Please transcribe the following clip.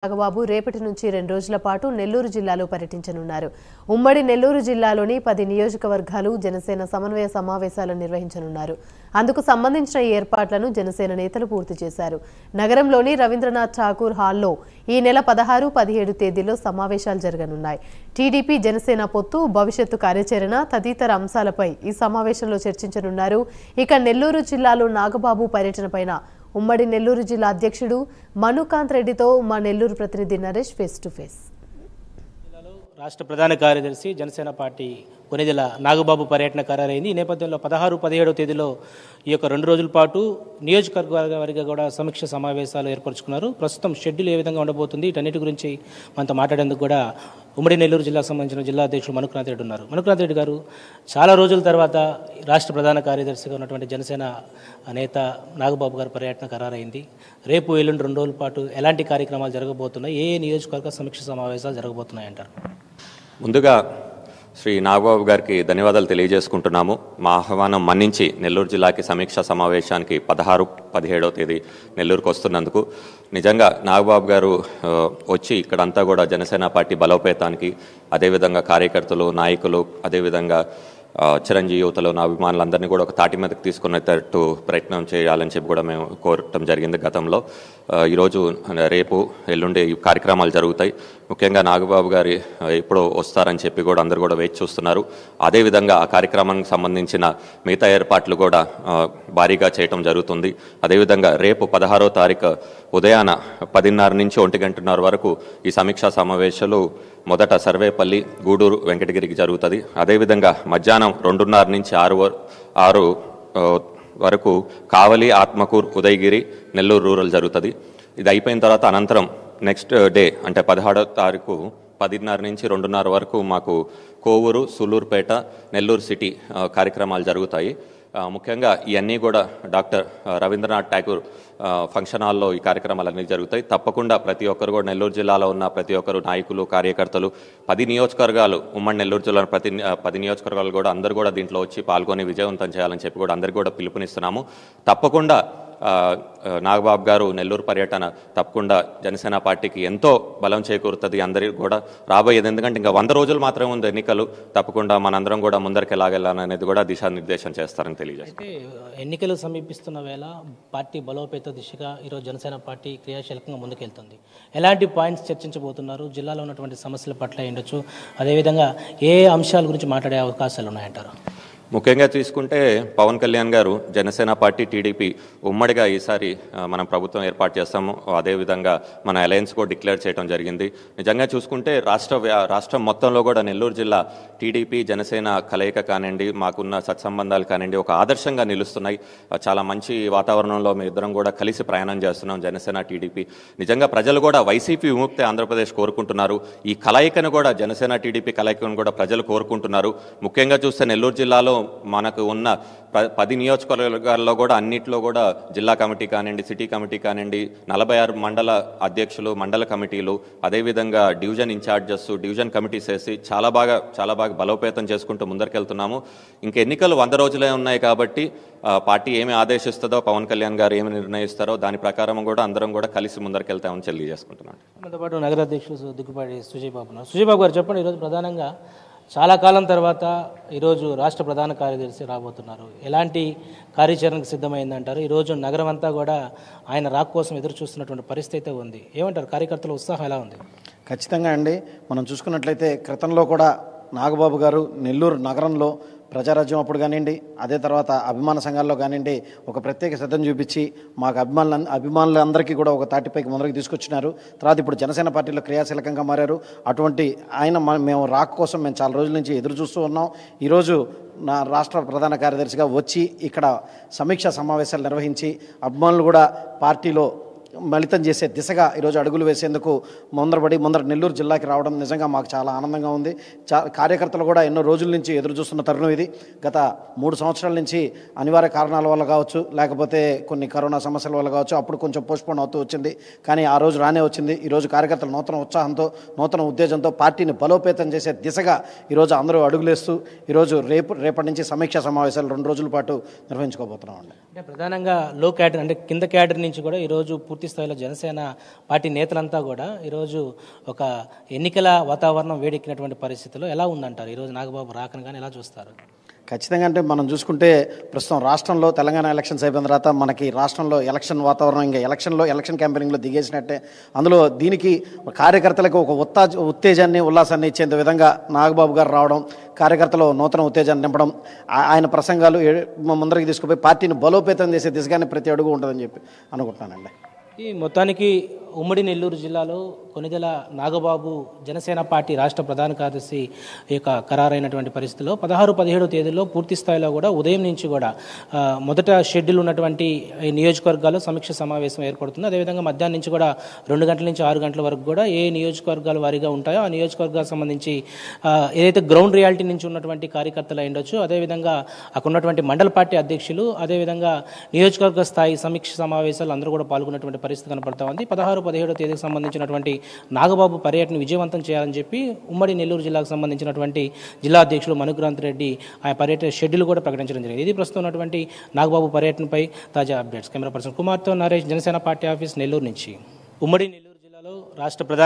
నాగబాబు రేపటి నుంచి 2 రోజుల పాటు నెల్లూరు జిల్లాలో పర్యటించనున్నారు. ఉమ్మడి నెల్లూరు జిల్లాలోని 10 నియోజకవర్గాలు జనసేన సమన్వయ సమావేశాలు నిర్వహించనున్నారు. అందుకు సంబంధించిన ఏర్పాట్లను జనసేన నేతలు పూర్తి చేశారు. నగరంలోని రవీంద్రనాథ్ ఠాకూర్ హాల్లో ఈ నెల 16, 17 తేదీల్లో సమావేశాలు జరగనున్నాయి. టీడీపీ జనసేన పొత్తు, భవిష్యత్తు కార్యాచరణ తదితర అంశాలపై ఈ సమావేశంలో చర్చించనున్నారు. ఇక నెల్లూరు జిల్లాలో నాగబాబు పర్యటనపైన ఉమ్మడి నెల్లూరు జిల్లా అధ్యక్షుడు మనుకాంత్ రెడ్డితో మా నెల్లూరు ప్రతినిధి నరేష్ ఫేస్ టు ఫేస్. రాష్ట్ర ప్రధాన కార్యదర్శి జనసేన పార్టీ కొనిదెల నాగబాబు పర్యటన ఖరారైంది. ఈ నేపథ్యంలో 16, 17 తేదీలో ఈ యొక్క 2 రోజుల పాటు నియోజకవర్గ వారిగా కూడా సమీక్ష సమావేశాలు ఏర్పరచుకున్నారు. ప్రస్తుతం షెడ్యూల్ ఏ విధంగా ఉండబోతుంది, వీటన్నిటి గురించి మనతో మాట్లాడేందుకు కూడా ఉమ్మడి నెల్లూరు జిల్లాకు సంబంధించిన జిల్లా అధ్యక్షుడు మనుకాంత్ రెడ్డి ఉన్నారు. మనుకాంత్ రెడ్డి గారు, చాలా రోజుల తర్వాత రాష్ట్ర ప్రధాన కార్యదర్శిగా ఉన్నటువంటి జనసేన నేత నాగబాబు గారి పర్యటన ఖరారైంది. రేపు ఎల్లుండి 2 రోజుల పాటు ఎలాంటి కార్యక్రమాలు జరగబోతున్నాయి, ఏ నియోజకవర్గ సమీక్ష సమావేశాలు జరగబోతున్నాయి అంటారు? ముందుగా శ్రీ నాగబాబు గారికి ధన్యవాదాలు తెలియజేసుకుంటున్నాము. మా ఆహ్వానం మన్నించి నెల్లూరు జిల్లాకి సమీక్షా సమావేశానికి 16, 17 తేదీ నెల్లూరుకు వస్తున్నందుకు నిజంగా నాగబాబు గారు వచ్చి ఇక్కడంతా కూడా జనసేన పార్టీ బలోపేతానికి, అదేవిధంగా కార్యకర్తలు, నాయకులు, అదేవిధంగా చిరంజీవి యువతలో నా అభిమానులందరినీ కూడా ఒక తాటి మీదకి తీసుకునేటట్టు ప్రయత్నం చేయాలని చెప్పి కూడా మేము కోరటం జరిగింది గతంలో. ఈరోజు, రేపు, ఎల్లుండి ఈ కార్యక్రమాలు జరుగుతాయి. ముఖ్యంగా నాగబాబు గారి ఎప్పుడో వస్తారని చెప్పి కూడా అందరూ కూడా వేచి చూస్తున్నారు. అదేవిధంగా ఆ కార్యక్రమానికి సంబంధించిన మిగతా ఏర్పాట్లు కూడా భారీగా చేయటం జరుగుతుంది. అదేవిధంగా రేపు 16వ తారీఖు ఉదయాన 10:30 నుంచి 1 వరకు ఈ సమీక్షా సమావేశాలు మొదట సర్వేపల్లి, గూడూరు, వెంకటగిరికి జరుగుతుంది. అదేవిధంగా మధ్యాహ్నం 2:30 నుంచి 6 వరకు కావలి, ఆత్మకూరు, ఉదయగిరి, నెల్లూరు రూరల్ జరుగుతుంది. ఇది అయిపోయిన తర్వాత అనంతరం నెక్స్ట్ డే అంటే 16వ తారీఖు 10:30 నుంచి 2:30 వరకు మాకు కోవూరు, సూలూరుపేట, నెల్లూరు సిటీ కార్యక్రమాలు జరుగుతాయి. ముఖ్యంగా ఇవన్నీ కూడా డాక్టర్ రవీంద్రనాథ్ ఠాకూర్ ఫంక్షన్ హాల్లో ఈ కార్యక్రమాలన్నీ జరుగుతాయి. తప్పకుండా ప్రతి ఒక్కరు కూడా నెల్లూరు జిల్లాలో ఉన్న ప్రతి ఒక్కరు నాయకులు, కార్యకర్తలు, 10 నియోజకవర్గాలు, ఉమ్మడి నెల్లూరు జిల్లా 10 నియోజకవర్గాలు కూడా అందరూ కూడా దీంట్లో వచ్చి పాల్గొని విజయవంతం చేయాలని చెప్పి కూడా అందరికీ కూడా పిలుపునిస్తున్నాము. తప్పకుండా నాగబాబు గారు నెల్లూరు పర్యటన తప్పకుండా జనసేన పార్టీకి ఎంతో బలం చేకూరుతుంది అందరికీ కూడా రాబోయేది. ఎందుకంటే ఇంకా 100 రోజులు మాత్రమే ఉంది ఎన్నికలు. తప్పకుండా మనందరం కూడా ముందరికి ఎలాగెళ్ళాలనేది కూడా దిశానిర్దేశం చేస్తారని తెలియజేస్తారు. అయితే ఎన్నికలు సమీపిస్తున్న వేళ పార్టీ బలోపేత దిశగా ఈరోజు జనసేన పార్టీ క్రియాశీలకంగా ముందుకెళ్తుంది. ఎలాంటి పాయింట్స్ చర్చించబోతున్నారు? జిల్లాలో ఉన్నటువంటి సమస్యల పట్ల ఉండొచ్చు, అదేవిధంగా ఏ అంశాల గురించి మాట్లాడే అవకాశాలు ఉన్నాయంటారు? ముఖ్యంగా తీసుకుంటే పవన్ కళ్యాణ్ గారు జనసేన పార్టీ, టీడీపీ ఉమ్మడిగా ఈసారి మనం ప్రభుత్వం ఏర్పాటు చేస్తాము. అదేవిధంగా మన అలయన్స్ కూడా డిక్లేర్ చేయడం జరిగింది. నిజంగా చూసుకుంటే రాష్ట్రం మొత్తంలో కూడా నెల్లూరు జిల్లా టీడీపీ, జనసేన కలయిక కానివ్వండి, మాకున్న సత్సంబంధాలు కానివ్వండి ఒక ఆదర్శంగా నిలుస్తున్నాయి. చాలా మంచి వాతావరణంలో మేము ఇద్దరం కూడా కలిసి ప్రయాణం చేస్తున్నాం జనసేన, టీడీపీ. నిజంగా ప్రజలు కూడా వైసీపీ విముక్తి ఆంధ్రప్రదేశ్ కోరుకుంటున్నారు. ఈ కలయికను కూడా జనసేన, టీడీపీ కలయికను కూడా ప్రజలు కోరుకుంటున్నారు. ముఖ్యంగా చూస్తే నెల్లూరు జిల్లాలో మనకు ఉన్న 10 నియోజకవర్గాల్లో కూడా అన్నింటిలో కూడా జిల్లా కమిటీ కానివ్వండి, సిటీ కమిటీ కానివ్వండి, 46 మండల అధ్యక్షులు, మండల కమిటీలు, అదేవిధంగా డివిజన్ ఇన్ఛార్జెస్, డివిజన్ కమిటీస్ వేసి చాలా బాగా బలోపేతం చేసుకుంటూ ముందరికెళ్తున్నాము. ఇంక ఎన్నికలు 100 రోజులే ఉన్నాయి కాబట్టి పార్టీ ఏమి ఆదేశిస్తుందో, పవన్ కళ్యాణ్ గారు ఏమి నిర్ణయిస్తారో దాని ప్రకారం కూడా అందరం కూడా కలిసి ముందరికెళ్తామని తెలియజేసుకుంటున్నాను. మనతో పాటు నగర అధ్యక్షులు దిగ్గుపాటి సుజయబాబు గారు చెప్పండి, ఈరోజు ప్రధానంగా చాలా కాలం తర్వాత ఈరోజు రాష్ట్ర ప్రధాన కార్యదర్శి రాబోతున్నారు. ఎలాంటి కార్యాచరణకు సిద్ధమైందంటారు? ఈరోజు నగరం అంతా కూడా ఆయన రాక్ కోసం ఎదురు చూస్తున్నటువంటి పరిస్థితి ఉంది. ఏమంటారు? కార్యకర్తల ఉత్సాహం ఎలా ఉంది? ఖచ్చితంగా అండి. మనం చూసుకున్నట్లయితే క్రితంలో కూడా నాగబాబు గారు నెల్లూరు నగరంలో ప్రజారాజ్యం అప్పుడు కానివ్వండి, అదే తర్వాత అభిమాన సంఘాల్లో కానివ్వండి ఒక ప్రత్యేక శ్రద్ధను చూపించి మాకు అభిమానులందరికీ కూడా ఒక తాటిపైకి ముందరికి తీసుకొచ్చినారు. తర్వాత ఇప్పుడు జనసేన పార్టీలో క్రియాశీలకంగా మారారు. అటువంటి ఆయన మేము రాక్ కోసం మేము చాలా రోజుల నుంచి ఎదురు చూస్తూ ఉన్నాం. ఈరోజు నా రాష్ట్ర ప్రధాన కార్యదర్శిగా వచ్చి ఇక్కడ సమీక్షా సమావేశాలు నిర్వహించి అభిమానులు కూడా పార్టీలో మిళితం చేసే దిశగా ఈరోజు అడుగులు వేసేందుకు ముందర నెల్లూరు జిల్లాకి రావడం నిజంగా మాకు చాలా ఆనందంగా ఉంది. కార్యకర్తలు కూడా ఎన్నో రోజుల నుంచి ఎదురు చూస్తున్న తరుణం ఇది. గత 3 సంవత్సరాల నుంచి అనివార్య కారణాల వల్ల కావచ్చు, లేకపోతే కొన్ని కరోనా సమస్యల వల్ల కావచ్చు, అప్పుడు కొంచెం పోస్ట్పోన్ అవుతూ వచ్చింది. కానీ ఆ రోజు రానే వచ్చింది. ఈరోజు కార్యకర్తలు నూతన ఉత్సాహంతో, నూతన ఉత్తేజంతో పార్టీని బలోపేతం చేసే దిశగా ఈరోజు అందరూ అడుగులేస్తూ ఈరోజు రేపటి నుంచి సమీక్షా సమావేశాలు 2 రోజుల పాటు నిర్వహించుకోబోతున్నామండి. అంటే ప్రధానంగా లో క్యాడర్ అంటే కింద క్యాడర్ నుంచి కూడా ఈరోజు పూర్తి స్థాయిలో జనసేన పార్టీ నేతలంతా కూడా ఈరోజు ఒక ఎన్నికల వాతావరణం వేడెక్కినటువంటి పరిస్థితుల్లో ఎలా ఉందంటారు? ఈరోజు నాగబాబు రాకను కానీ ఎలా చూస్తారు? ఖచ్చితంగా అంటే మనం చూసుకుంటే ప్రస్తుతం రాష్ట్రంలో తెలంగాణ ఎలక్షన్స్ అయిపోయిన తర్వాత మనకి రాష్ట్రంలో ఎలక్షన్ వాతావరణం ఇంకా ఎలక్షన్ క్యాంపెయినింగ్లో దిగేసినట్టే. అందులో దీనికి కార్యకర్తలకు ఒక ఉత్తేజాన్ని ఉల్లాసాన్ని ఇచ్చేంత విధంగా నాగబాబు గారు రావడం, కార్యకర్తలు నూతన ఉత్తేజాన్ని నింపడం, ఆయన ప్రసంగాలు ముందరికి తీసుకుపోయి పార్టీని బలోపేతం చేసే దిశగానే ప్రతి అడుగు ఉంటుందని చెప్పి అనుకుంటున్నానండి. ఈ మొత్తానికి ఉమ్మడి నెల్లూరు జిల్లాలో కొనిదెల నాగబాబు జనసేన పార్టీ రాష్ట్ర ప్రధాన కార్యదర్శి యొక్క ఖరారైనటువంటి పరిస్థితిలో 16-17 తేదీల్లో పూర్తి స్థాయిలో కూడా ఉదయం నుంచి కూడా మొదట షెడ్యూల్ ఉన్నటువంటి నియోజకవర్గాల్లో సమీక్ష సమావేశం ఏర్పడుతుంది. అదేవిధంగా మధ్యాహ్నం నుంచి కూడా 2 గంటల నుంచి 6 గంటల వరకు కూడా ఏ నియోజకవర్గాల వారీగా ఉంటాయో ఆ నియోజకవర్గాలకు సంబంధించి ఏదైతే గ్రౌండ్ రియాలిటీ నుంచి ఉన్నటువంటి కార్యకర్తలు అయ్యుండొచ్చు, అదేవిధంగా అక్కడ ఉన్నటువంటి మండల పార్టీ అధ్యక్షులు, అదేవిధంగా నియోజకవర్గ స్థాయి సమీక్ష సమావేశాలు అందరూ కూడా పాల్గొన్నటువంటి పరిస్థితి కనపడతా ఉంది. 16-17 తేదీకి సంబంధించినటువంటి నాగబాబు పర్యటన విజయవంతం చేయాలని చెప్పి ఉమ్మడి నెల్లూరు జిల్లాకు సంబంధించినటువంటి జిల్లా అధ్యక్షులు మనుక్రాంత్ రెడ్డి ఆ పర్యటన షెడ్యూల్ కూడా ప్రకటించడం జరిగింది. ఇది ప్రస్తుతం ఉన్నటువంటి నాగబాబు పర్యటనపై తాజా అప్డేట్స్. కెమెరా పర్సన్ కుమార్తో నరేష్, జనసేన పార్టీ ఆఫీస్, నెల్లూరు నుంచి. ఉమ్మడి నెల్లూరు జిల్లాలో రాష్ట్ర ప్రధాన